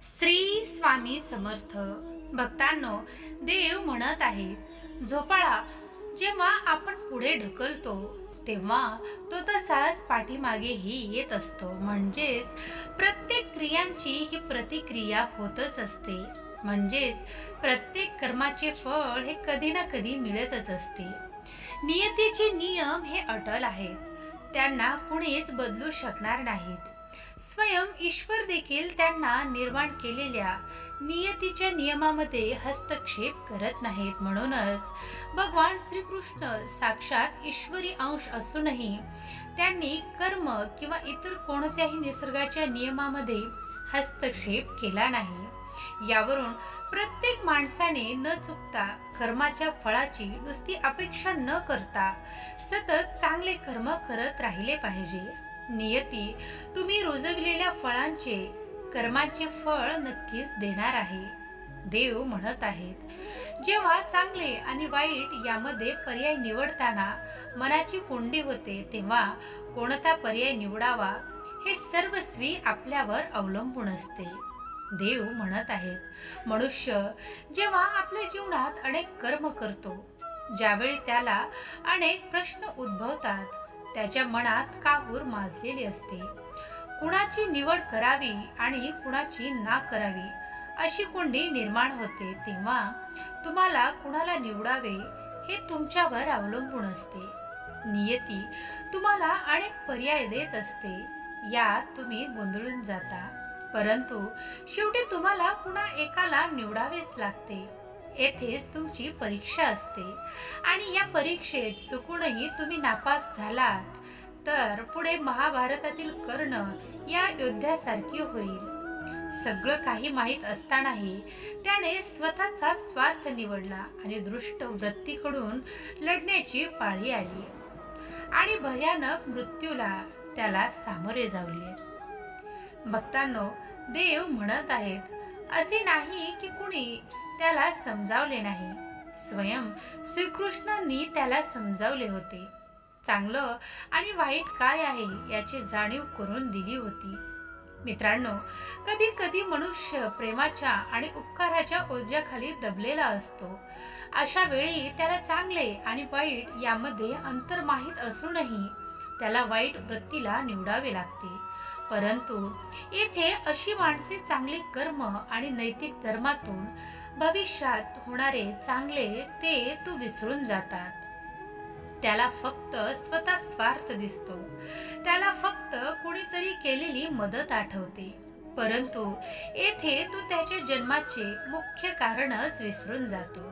श्री स्वामी समर्थ. भक्तांनो, देव म्हणत आहे, झोपाळा जेव्हा आपण पुढे ढकलतो तेव्हा तो तसाच पाठीमागेही येत असतो. म्हणजेच प्रत्येक क्रियांची ही प्रतिक्रिया होतच असते. म्हणजेच प्रत्येक कर्माचे फळ हे कधी ना कधी मिळतच असते. नियतीचे नियम हे अटल आहेत, त्यांना कुणीच बदलू शकणार नाहीत. स्वयं ईश्वर देखील त्यांना निर्माण केलेल्या नियतीच्या नियमामध्ये हस्तक्षेप करत नाहीत. म्हणूनच भगवान श्रीकृष्ण साक्षात ईश्वरी अंश असूनही त्यांनी कर्म किंवा इतर कोणत्याही निसर्गाच्या नियमामध्ये हस्तक्षेप केला नाही. यावरून प्रत्येक माणसाने न चुकता कर्माच्या फळाची नुसती अपेक्षा न करता सतत चांगले कर्म करत राहिले पाहिजे. नियती तुम्ही रुजविलेल्या फळांचे कर्माचे फळ नक्कीच देणार आहे. देव म्हणत आहेत, जेव्हा चांगले आणि वाईट यामध्ये पर्याय निवडताना मनाची कोंडी होते तेव्हा कोणता पर्याय निवडावा हे सर्वस्वी आपल्यावर अवलंबून असते. देव म्हणत आहेत, मनुष्य जेव्हा आपल्या जीवनात अनेक कर्म करतो, ज्यावेळी त्याला अनेक प्रश्न उद्भवतात, त्याच्या मनात काहूर माजलेली असते. कुणाची निवड करावी आणि कुणाची ना करावी अशी कोंडी निर्माण होते. तेव्हा तुम्हाला कुणाला निवडावे हे तुमच्यावर अवलंबून असते. नियती तुम्हाला अनेक पर्याय देत असते, यात तुम्ही गोंधळून जाता. परंतु शेवटी तुम्हाला कुणा एकाला निवडावेच लागते. येथेच तुमची परीक्षा असते आणि या परीक्षेत चुकूनही तुम्ही नापास झालात तर पुढे महाभारतातील कर्ण या योद्ध्यासारखी होईल. सगळं काही माहीत असतानाही त्याने स्वतःचा स्वार्थ निवडला आणि दुष्ट वृत्तीकडून लढण्याची पाळी आली आणि भयानक मृत्यूला त्याला सामोरे जावले. भक्तांनो, देव म्हणत आहेत, असे नाही की कुणी त्याला समजावले नाही. स्वयं श्रीकृष्णांनी त्याला समजावले होते. चांगलं आणि वाईट काय आहे याची जाणीव करून दिली होती. मित्रांनो, कधी कधी मनुष्य प्रेमाच्या आणि उपकाराच्या ओझ्याखाली दबलेला असतो. अशा वेळी त्याला चांगले आणि वाईट यामध्ये अंतर माहीत असूनही त्याला वाईट वृत्तीला निवडावे लागते. परंतु येथे अशी माणसे चांगले कर्म आणि नैतिक धर्मातून भविष्यात होणारे चांगले ते तो विसरून जातात. त्याला फक्त स्वतः स्वार्थ दिसतो. त्याला फक्त कोणीतरी केलेली मदत आठवते. परंतु येथे तो त्याच्या जन्माचे मुख्य कारणच विसरून जातो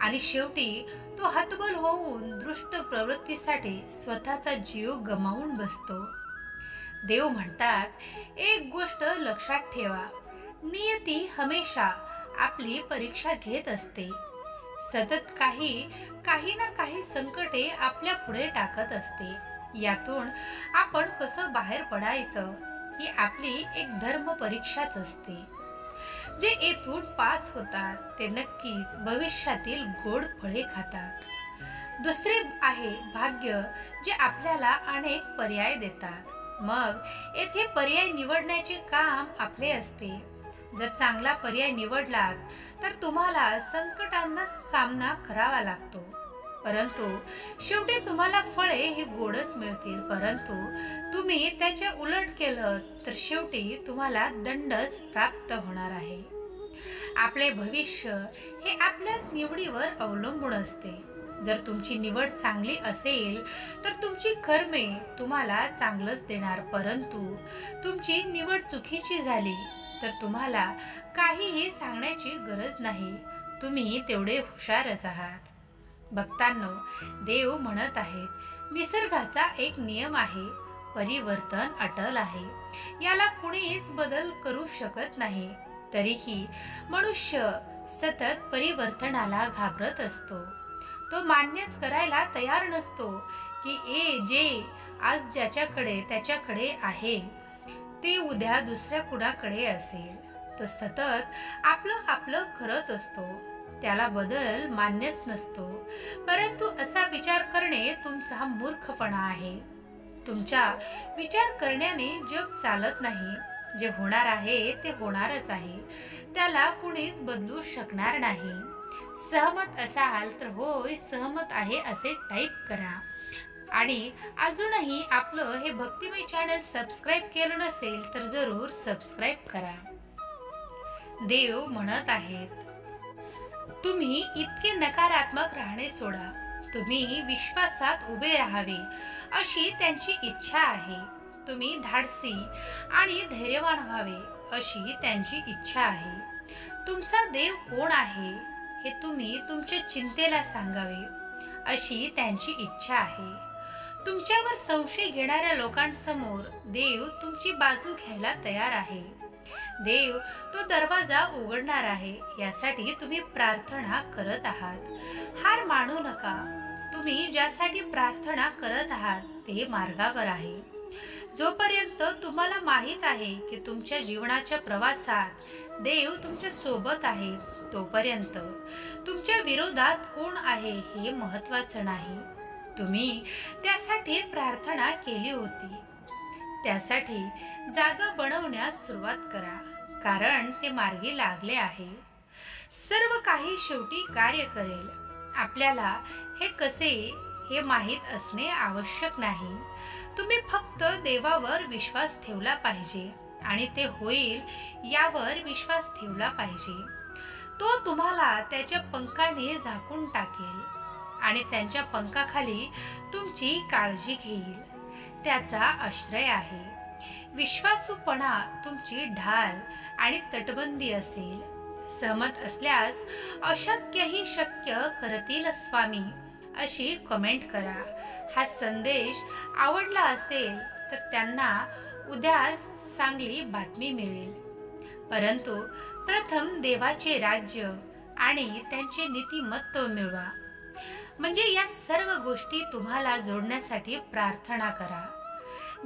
आणि शेवटी तो हतबल होऊन दुष्ट प्रवृत्तीसाठी स्वतःचा जीव गमावून बसतो. देव म्हणतात, एक गोष्ट लक्षात ठेवा, नियती हमेशा आपली परीक्षा घेत असते. सतत काही ना काही संकटे आपल्या पुढे टाकत असते. यातून आपण कसं बाहेर पडायचं ही आपली एक धर्म परीक्षाच असते. जे येथून पास होतात ते नक्कीच भविष्यातील गोड फळे खातात. दुसरे आहे भाग्य, जे आपल्याला अनेक पर्याय देतात. मग येथे पर्याय निवडण्याचे काम आपले असते. जर चांगला पर्याय निवडलात तर तुम्हाला संकटांना सामना करावा लागतो, परंतु शेवटी तुम्हाला फळे ही गोडच मिळतील. परंतु तुम्ही त्याच्या उलट केलं तर शेवटी तुम्हाला दंडच प्राप्त होणार आहे. आपले भविष्य हे आपल्याच निवडीवर अवलंबून असते. जर तुमची निवड चांगली असेल तर तुमची कर्मे तुम्हाला चांगलंच देणार. परंतु तुमची निवड चुकीची झाली तर तुम्हाला काहीही सांगण्याची गरज नाही. तुम्ही तेवढे हुशारच आहात. भक्तांनो, देव म्हणत आहेत, निसर्गाचा एक नियम आहे, परिवर्तन अटल आहे. याला कुणीच बदल करू शकत नाही. तरीही मनुष्य सतत परिवर्तनाला घाबरत असतो. तो मान्यच करायला तयार नसतो की जे आज ज्याच्याकडे त्याच्याकडे आहे ते उद्या दुसऱ्या कुणाकडे असेल. तो सतत आपलं करत असतो. त्याला बदल मान्यच नसतो. परंतु असा विचार करणे तुमचा मूर्खपणा आहे. तुमच्या विचार करण्याने जग चालत नाही. जे होणार आहे ते होणारच आहे, त्याला कुणीच बदलू शकणार नाही. सहमत असाल तर होय सहमत आहे असे टाईप करा. आणि अजूनही आपलं हे भक्तिमय चॅनल सबस्क्राईब केलं नसेल तर जरूर सबस्क्राईब करा. देव म्हणत आहेत, तुम्ही इतके नकारात्मक राहणे सोडा. तुम्ही विश्वासात उभे राहावे अशी त्यांची इच्छा आहे. तुम्ही धाडसी आणि धैर्यवान व्हावे अशी त्यांची इच्छा आहे. तुमचा देव कोण आहे हे तुम्ही तुमच्या चिंतेला सांगावे अशी त्यांची इच्छा आहे. तुमच्यावर संशय घेणाऱ्या लोकांसमोर देव तुमची बाजू घ्यायला तयार आहे. देव तो दरवाजा उघडणार आहे यासाठी तुम्ही प्रार्थना करत आहात. हार मानू नका. तुम्ही ज्यासाठी प्रार्थना करत आहात ते मार्गावर आहे. जोपर्यंत तुम्हाला माहित आहे की तुमच्या जीवनाच्या प्रवासात देव तुमच्या सोबत आहे तोपर्यंत तुमच्या विरोधात कोण आहे हे महत्त्वाचं नाही. तुम्ही त्यासाठी प्रार्थना केली होती. त्यासाठी जागा बनवण्यास सुरुवात करा, कारण ते मार्गी लागले आहे. सर्व काही शेवटी कार्य करेल. आपल्याला हे कसे हे माहीत असणे आवश्यक नाही. तुम्ही फक्त देवावर विश्वास ठेवला पाहिजे आणि ते होईल यावर विश्वास ठेवला पाहिजे. तो तुम्हाला त्याच्या पंखाने झाकून टाकेल आणि त्यांच्या पंखाखाली तुमची काळजी घेईल. त्याचा आश्रय आहे. विश्वासूपणा तुमची ढाल आणि तटबंदी असेल. सहमत असल्यास अशक्यही शक्य करतील स्वामी अशी कमेंट करा. हा संदेश आवडला असेल तर त्यांना उद्या चांगली बातमी मिळेल. परंतु प्रथम देवाचे राज्य आणि त्यांचे नीतिमत्व मिळवा. म्हणजे या सर्व गोष्टी तुम्हाला जोडण्यासाठी प्रार्थना करा.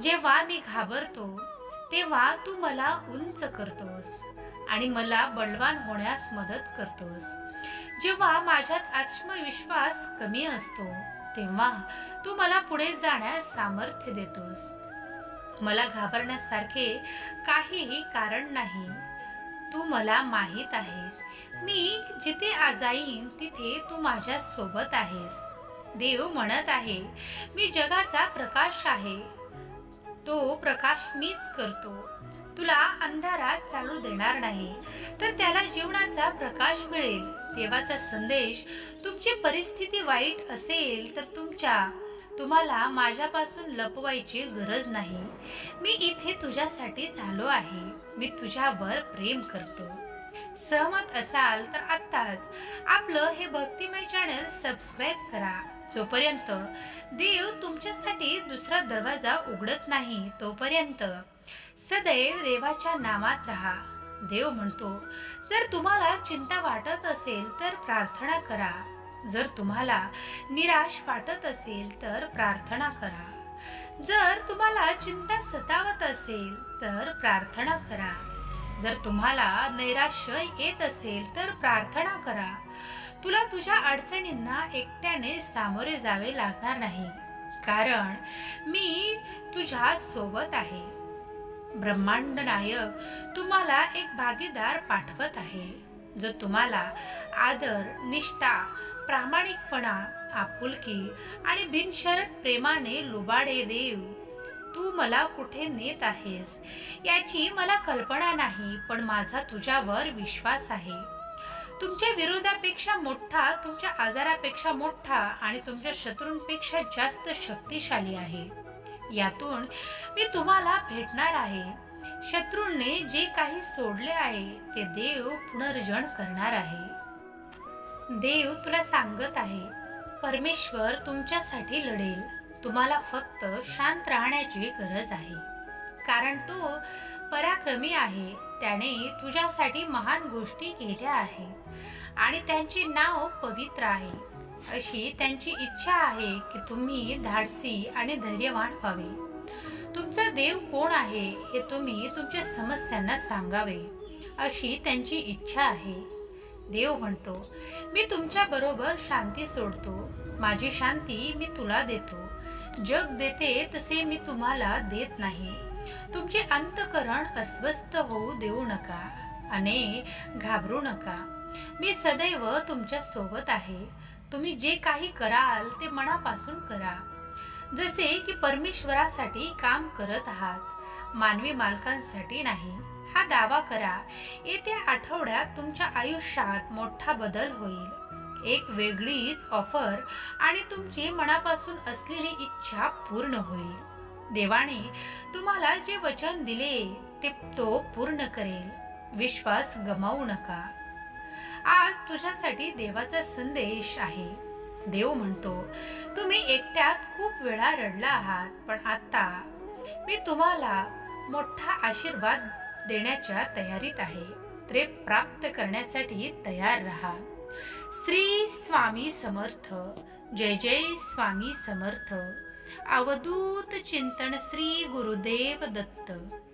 जेव्हा मी घाबरतो तेव्हा तू मला उंच करतोस आणि मला बलवान होण्यास मदत करतोस. जेव्हा माझ्यात आत्मविश्वास कमी असतो तेव्हा तू मला पुढे जाण्यास सामर्थ्य देतोस. मला घाबरण्यासारखे काहीही कारण नाही. तू मला माहित आहेस. मी जिथे जाईन तिथे तू माझ्या सोबत आहेस. देव म्हणत आहे, मी जगाचा प्रकाश आहे. तो प्रकाश मीच करतो. तुला अंधारात चालू देणार नाही तर त्याला जीवनाचा प्रकाश मिळेल. देवाचा संदेश, तुमची परिस्थिती वाईट असेल तर तुम्हाला माझ्यापासून लपवायची गरज नाही. मी इथे तुझ्यासाठी आलो आहे. मी तुझ्यावर प्रेम करतो. सहमत असाल तर आत्ताच आपलं हे भक्तिमय चॅनल सबस्क्राईब करा. जोपर्यंत देव तुमच्यासाठी दुसरा दरवाजा उघडत नाही तोपर्यंत सदैव देवाच्या नामात राहा. देव म्हणतो, जर तुम्हाला चिंता वाटत असेल तर प्रार्थना करा. जर तुम्हाला निराश वाटत असेल तर प्रार्थना करा. जर तुम्हाला चिंता सतावत असेल तर प्रार्थना करा. जर तुम्हाला नैराश्य येत असेल तर प्रार्थना करा. तुला तुझ्या अडचणींना एकट्याने सामोरे जावे लागणार नाही, कारण मी तुझ्या सोबत आहे. ब्रह्मांड नायक तुम्हाला एक भागीदार पाठवत आहे जो तुम्हाला आदर, निष्ठा, प्रामाणिकपणा, आपुलकी आणि बिनशर्त प्रेमाने लुबाडे. देव, तू मला कुठे नेत आहेस याची मला कल्पना नाही, पण माझा तुझ्यावर विश्वास आहे. तुमच्या विरोधापेक्षा मोठा, तुमच्या आजारापेक्षा मोठा आणि तुमच्या शत्रूंपेक्षा जास्त शक्तिशाली आहे. यातून मी तुम्हाला भेटणार आहे. शत्रूंनी जे काही सोडले आहे ते देव पुनर्जन करणार आहे. देव तुला सांगत आहे, परमेश्वर तुमच्यासाठी लढेल. तुम्हाला फक्त शांत राहण्याची गरज आहे, कारण तो पराक्रमी आहे. त्याने तुझ्यासाठी महान गोष्टी केल्या आहेत आणि त्यांचे नाव पवित्र आहे. अशी त्यांची इच्छा आहे की तुम्ही धाडसी आणि धैर्यवान व्हावे. तुमचा देव कोण आहे हे तुम्ही तुमच्या समस्यांना सांगावे, अशी त्यांची इच्छा आहे. देव म्हणतो, मी तुमच्या बरोबर शांती सोडतो. माझी शांती मी तुला देतो. जग देते तसे मी तुम्हाला देत नाही. तुमचे अंतःकरण अस्वस्थ होऊ देऊ नका आणि घाबरू नका. मी सदैव तुमच्या सोबत आहे. तुम्ही जे काही कराल ते मनापासून करा, जसे की परमेश्वरासाठी काम करत आहात, मानवी मालकांसाठी नाही. हा दावा करा, येत्या आठवड्यात तुमच्या आयुष्यात मोठा बदल होईल. एक वेगळीच ऑफर आणि तुमची मनापासून असलेली इच्छा पूर्ण होईल. देवाने तुम्हाला जे वचन दिले ते तो पूर्ण करेल. विश्वास गमावू नका. आज तुझ्यासाठी देवाचा संदेश आहे. देव म्हणतो, तुम्ही एकट्यात खूप वेळा रडला आहात, पण आता मी तुम्हाला मोठा आशीर्वाद देण्याच्या तयारीत आहे. ते प्राप्त करण्यासाठी तयार राहा. श्री स्वामी समर्थ. जय जय स्वामी समर्थ. अवधूत चिंतन श्री गुरुदेव दत्त.